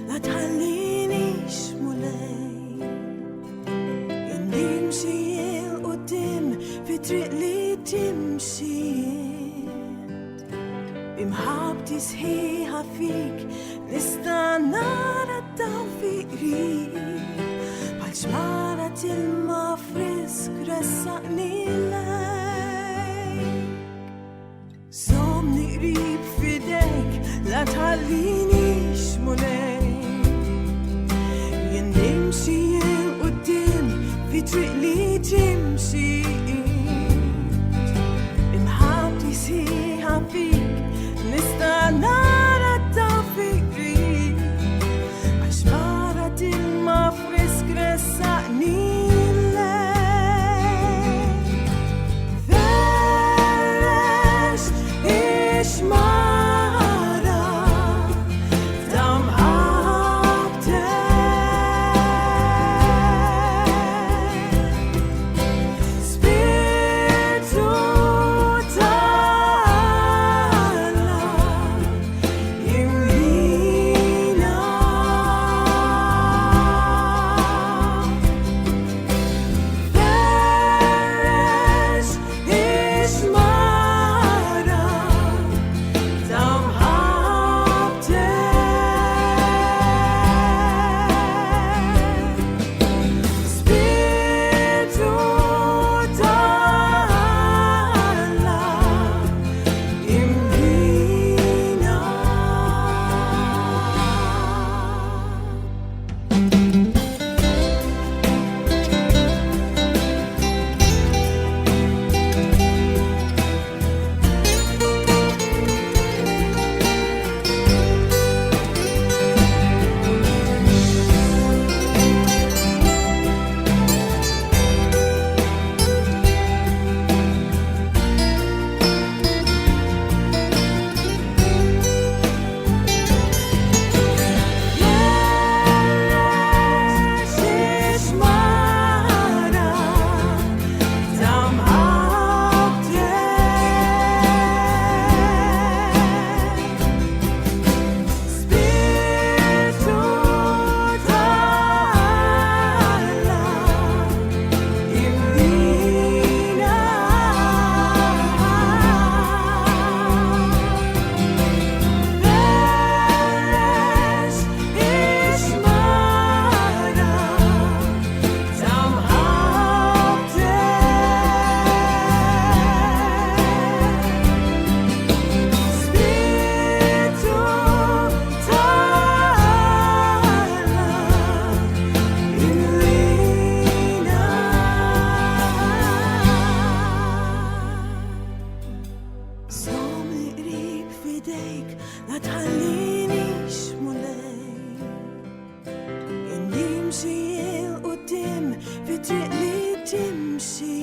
لا تخلينيش مولاي نمشي لقدام في طريق اللي تمشي بمحبتي صحيحة فيك نستنى التوفيق قريب بالجمرة المفرسك رسقني ليك صومني قريب في ايديك لا تخلينيش مولاي نمشي لقدام في طريق اللي تمشي بمحبتي صحيحة فيك نستنى التوفيق قريب عجمرة المفرسك رسقني ليك فرش إشمارة دم Spiritu لا تخلينيش مولاي نمشي لقدام في طريق اللي تمشي